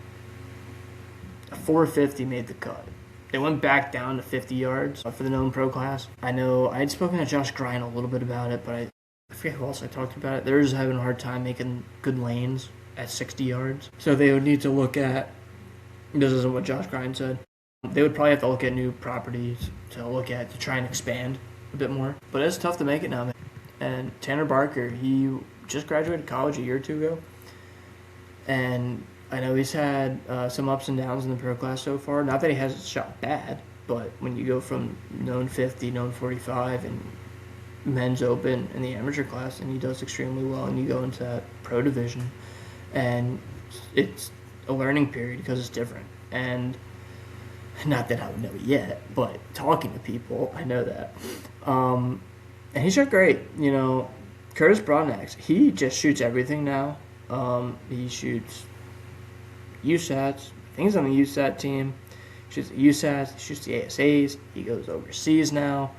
A 450 made the cut. They went back down to 50 yards for the known pro class. I know I had spoken to Josh Grine a little bit about it, but I forget who else I talked about it. They're just having a hard time making good lanes at 60 yards. So they would need to look at, this isn't what Josh Grine said, they would probably have to look at new properties to try and expand a bit more. But it's tough to make it now, man. And Tanner Barker, he just graduated college a year or two ago. And I know he's had some ups and downs in the pro class so far. Not that he hasn't shot bad, but when you go from known 50, known 45, and men's open in the amateur class, and he does extremely well, and you go into that pro division, and it's a learning period because it's different. And not that I would know it yet, but talking to people, I know that. And he shot great. You know, Curtis Broadnax, he just shoots everything now. He shoots USATs. I think he's on the USAT team. He shoots the USATs. He shoots the ASAs. He goes overseas now.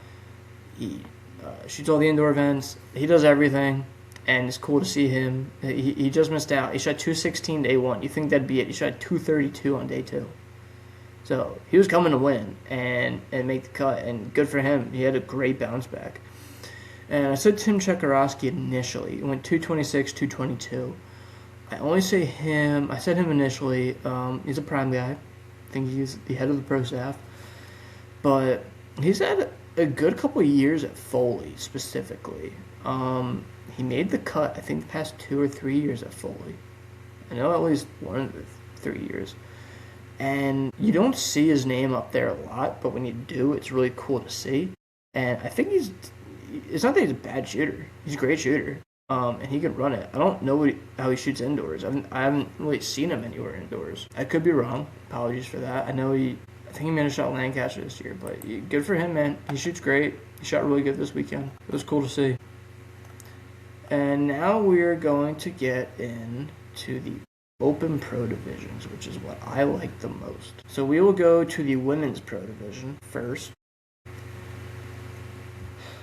He shoots all the indoor events. He does everything, and it's cool to see him. He just missed out. He shot 216 day 1. You think that'd be it. He shot 232 on day 2. So he was coming to win and make the cut, and good for him. He had a great bounce back. And I said Tim Chekarowski initially. He went 226, 222. I only say him. I said him initially. He's a prime guy. I think he's the head of the pro staff. But he's had a good couple of years at Foley specifically. He made the cut, I think, the past 2 or 3 years at Foley. I know at least 1 of the 3 years. And you don't see his name up there a lot, but when you do, it's really cool to see. And I think it's not that he's a bad shooter. He's a great shooter. And he can run it. I don't know how he shoots indoors. I haven't really seen him anywhere indoors. I could be wrong. Apologies for that. I think he made a shot at Lancaster this year, but good for him, man. He shoots great. He shot really good this weekend. It was cool to see. And now we're going to get into the Open Pro divisions, which is what I like the most. So we will go to the Women's Pro division first.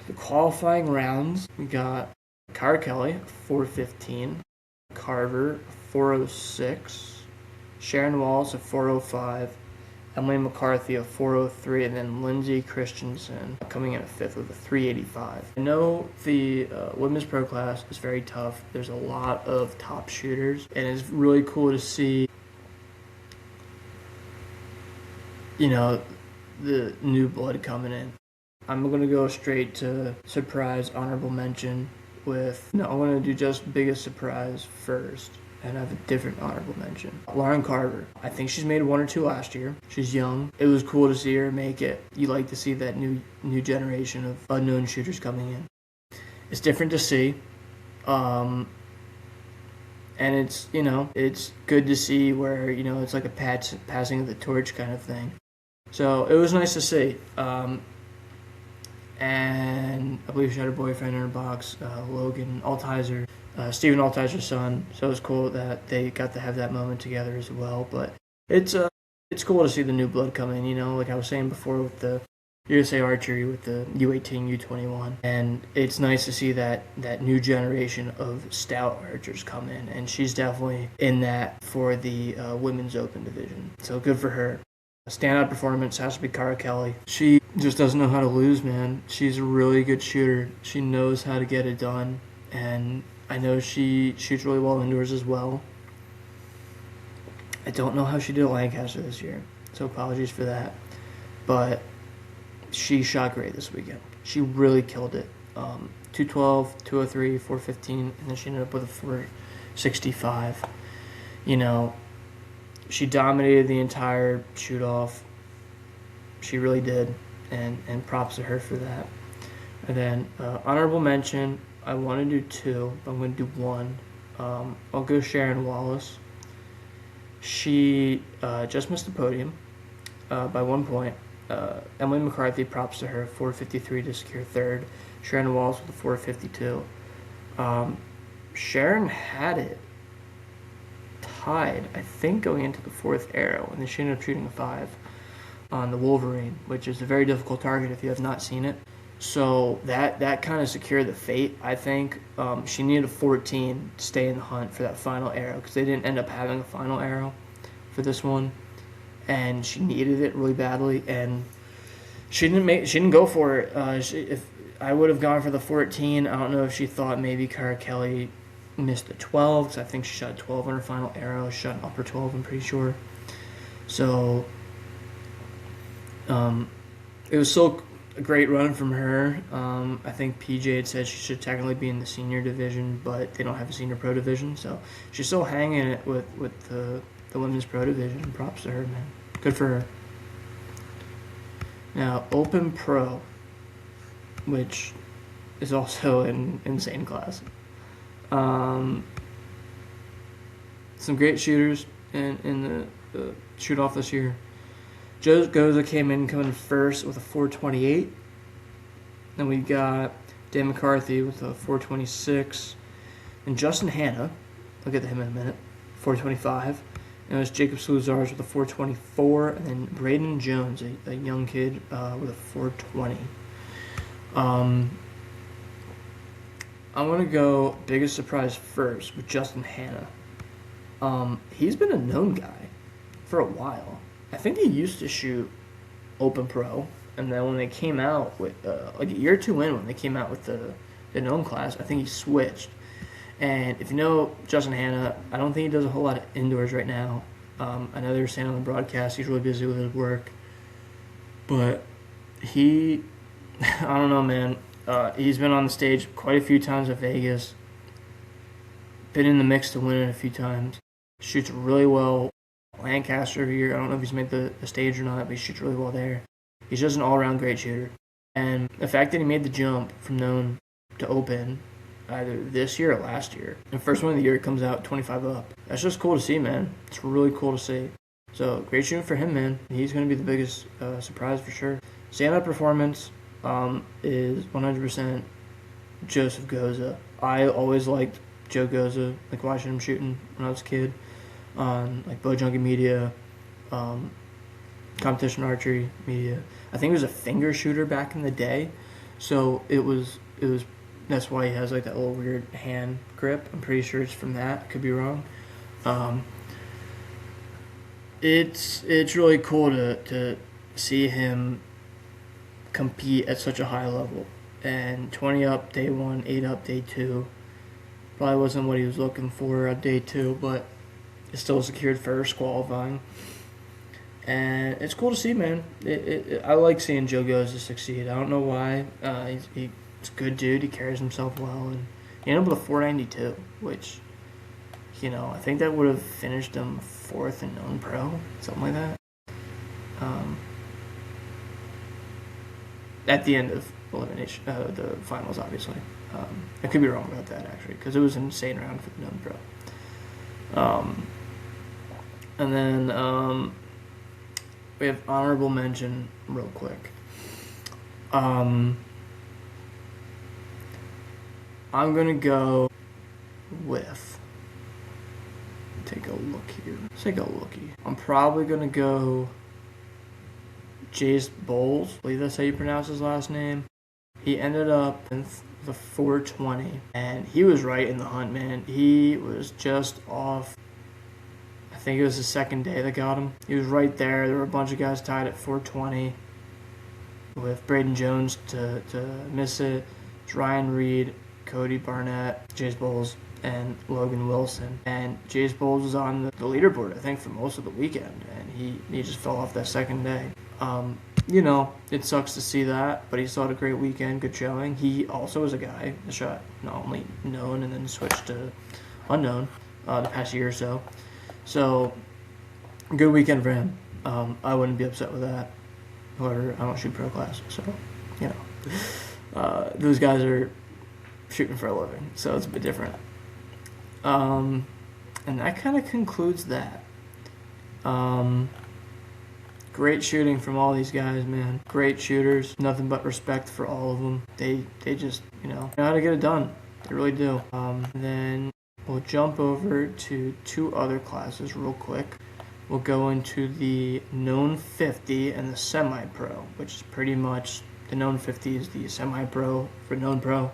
The qualifying rounds, we got Cara Kelly, 415, Carver, 406, Sharon Wallace, a 405, Emily McCarthy, a 403, and then Lindsay Christensen coming in at 5th with a 385. I know the women's pro class is very tough. There's a lot of top shooters, and it's really cool to see, the new blood coming in. I'm going to go straight to surprise honorable mention I'm going to do just biggest surprise first. And I have a different honorable mention. Lauren Carver. I think she's made 1 or 2 last year. She's young. It was cool to see her make it. You like to see that new generation of unknown shooters coming in. It's different to see. And it's good to see where, it's like a passing of the torch kind of thing. So it was nice to see. And I believe she had her boyfriend in her box, Logan Altizer. Stephen Altizer's son, so it's cool that they got to have that moment together as well. But it's cool to see the new blood come in, like I was saying before with the USA Archery, with the U18, U21. And it's nice to see that new generation of stout archers come in, and she's definitely in that for the Women's Open division. So good for her. A standout performance has to be Cara Kelly. She just doesn't know how to lose, man. She's a really good shooter. She knows how to get it done, and I know she shoots really well indoors as well. I don't know how she did at Lancaster this year, so apologies for that. But she shot great this weekend. She really killed it. 212, 203, 415, and then she ended up with a 465. She dominated the entire shoot-off. She really did, and props to her for that. And then honorable mention, I want to do 2, but I'm going to do 1. I'll go Sharon Wallace. She just missed the podium by 1 point. Emily McCarthy, props to her, 453 to secure 3rd. Sharon Wallace with a 452. Sharon had it tied, I think, going into the 4th arrow, and then she ended up shooting a 5 on the Wolverine, which is a very difficult target if you have not seen it. So that kind of secured the fate, I think. She needed a 14 to stay in the hunt for that final arrow, because they didn't end up having a final arrow for this one, and she needed it really badly, and she didn't go for it. If I would have gone for the 14, I don't know if she thought maybe Cara Kelly missed the 12, because I think she shot 12 on her final arrow. She shot an upper 12, I'm pretty sure. So it was still a great run from her. I think PJ had said she should technically be in the senior division, but they don't have a senior pro division, so she's still hanging it with the women's pro division. Props to her, man. Good for her. Now, Open Pro, which is also an insane class. Some great shooters in the shoot-off this year. Joe Goza coming first with a 428. Then we got Dan McCarthy with a 426. And Justin Hanna, I'll get to him in a minute, 425. And it was Jacob Sluzars with a 424. And then Braden Jones, a young kid, with a 420. I'm going to go biggest surprise first with Justin Hanna. He's been a known guy for a while. I think they used to shoot Open Pro, and then when they came out with, like a year or two in, when they came out with the known class, I think he switched. And if you know Justin Hanna, I don't think he does a whole lot of indoors right now. I know they were saying on the broadcast he's really busy with his work. But he, I don't know, man. He's been on the stage quite a few times at Vegas. Been in the mix to win it a few times. Shoots really well. Lancaster every year. I don't know if he's made the stage or not, but he shoots really well there. He's just an all-around great shooter. And the fact that he made the jump from known to open either this year or last year, and first one of the year comes out 25 up. That's just cool to see, man. It's really cool to see. So great shooting for him, man. He's going to be the biggest surprise for sure. Stand-up performance is 100% Joseph Goza. I always liked Joe Goza, like watching him shooting when I was a kid on like Bo Junkie Media, Competition Archery Media. I think he was a finger shooter back in the day, so it was that's why he has like that little weird hand grip. I'm pretty sure it's from that. I could be wrong. It's really cool to see him compete at such a high level. And 20 up day 1, 8 up day 2. Probably wasn't what he was looking for at day 2, but it still secured first qualifying. And it's cool to see, man. I like seeing Joe Goza succeed. I don't know why. He's a good dude. He carries himself well. And he ended up with a 492, which, you know, I think that would have finished him 4th in known pro, something like that. At the end of elimination, the finals, obviously. I could be wrong about that, actually, because it was an insane round for the known pro. And then we have honorable mention real quick. I'm going to go with, take a look here. Let's take a lookie. I'm probably going to go Jace Bowles. I believe that's how you pronounce his last name. He ended up in the 420, and he was right in the hunt, man. He was just off. I think it was the second day that got him. He was right there. There were a bunch of guys tied at 420 with Braden Jones to miss it. It's Ryan Reed, Cody Barnett, Jace Bowles, and Logan Wilson. And Jace Bowles was on the leaderboard, I think, for most of the weekend, and he just fell off that second day. You know, it sucks to see that, but he still had a great weekend, good showing. He also was a guy that shot not only known and then switched to unknown the past year or so. So, good weekend for him. I wouldn't be upset with that. However, I don't shoot pro class, so, you know. Those guys are shooting for a living, so it's a bit different. And that kind of concludes that. Great shooting from all these guys, man. Great shooters. Nothing but respect for all of them. They just, you know how to get it done. They really do. Then we'll jump over to 2 other classes real quick. We'll go into the known 50 and the semi-pro, which is pretty much, the known 50 is the semi-pro for known pro.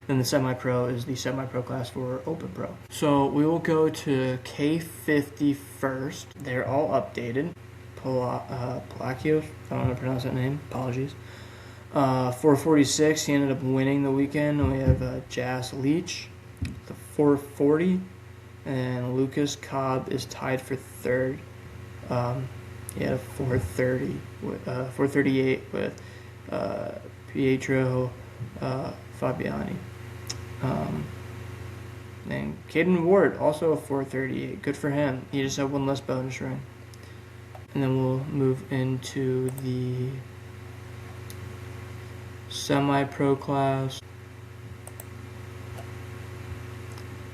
And the semi-pro is the semi-pro class for open pro. So we will go to K50 first. They're all updated. Palacios, I don't know how to pronounce that name. Apologies. 446, he ended up winning the weekend. And we have Jas Leach, the 440. And Lucas Cobb is tied for 3rd. He had a 430, 438 with Pietro Fabiani. And Caden Ward, also a 438. Good for him. He just had 1 less bonus ring. And then we'll move into the semi-pro class.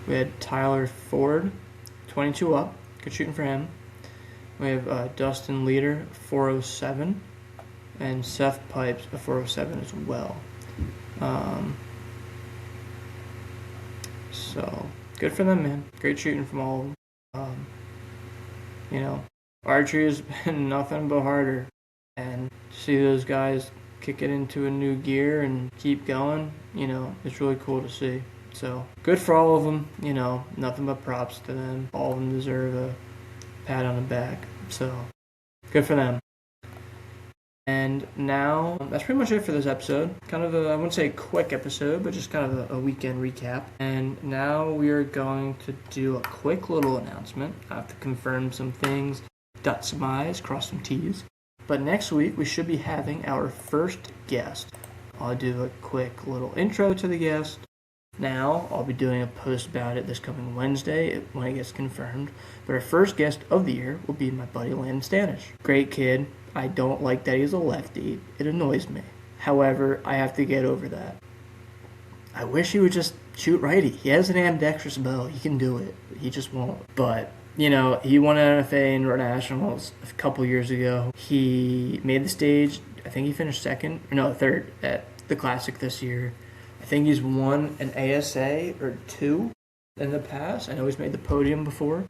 We had Tyler Ford, 22 up. Good shooting for him. We have Dustin Leader, 407. And Seth Pipes, a 407 as well. So, good for them, man. Great shooting from all of them. You know, archery has been nothing but harder. And to see those guys kick it into a new gear and keep going, you know, it's really cool to see. So, good for all of them. You know, nothing but props to them. All of them deserve a pat on the back. So, Good for them. And now, that's pretty much it for this episode. Kind of I wouldn't say a quick episode, but just kind of a weekend recap. And now we are going to do a quick little announcement. I have to confirm some things, dot some I's, cross some T's. But next week, we should be having our first guest. I'll do a quick little intro to the guest. Now, I'll be doing a post about it this coming Wednesday when it gets confirmed. But our first guest of the year will be my buddy Landon Stanish. Great kid. I don't like that he's a lefty. It annoys me. However, I have to get over that. I wish he would just shoot righty. He has an ambidextrous bow. He can do it. He just won't. But, he won an NFA Indoor Nationals a couple years ago. He made the stage. I think he finished third at the Classic this year. I think he's won an ASA or two in the past. I know he's made the podium before.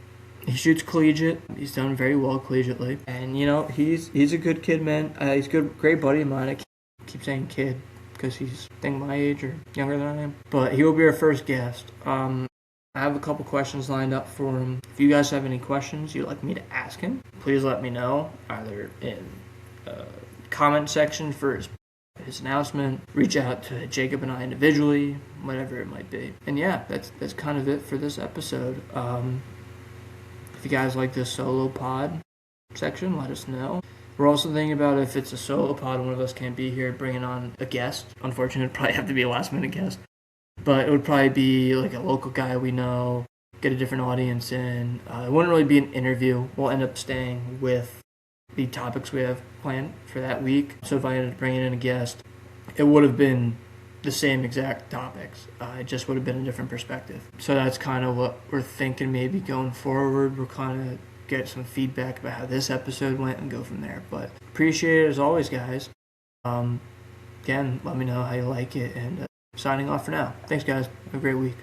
He shoots collegiate. He's done very well collegiately. And, he's a good kid, man. He's a great buddy of mine. I keep saying kid because he's, my age or younger than I am. But he will be our first guest. I have a couple questions lined up for him. If you guys have any questions you'd like me to ask him, please let me know, either in the comment section for his announcement, reach out to Jacob and I individually, whatever it might be. And yeah, that's kind of it for this episode. If you guys like this solo pod section, let us know. We're also thinking about if it's a solo pod, one of us can't be here, bringing on a guest. Unfortunately, it'd probably have to be a last-minute guest. But it would probably be like a local guy we know, get a different audience in. It wouldn't really be an interview. We'll end up staying with the topics we have planned for that week. So if I ended up bringing in a guest, it would have been the same exact topics. It just would have been a different perspective. So that's kind of what we're thinking maybe going forward. We'll kind of get some feedback about how this episode went and go from there. But appreciate it as always, guys. Again, let me know how you like it. And signing off for now. Thanks, guys. Have a great week.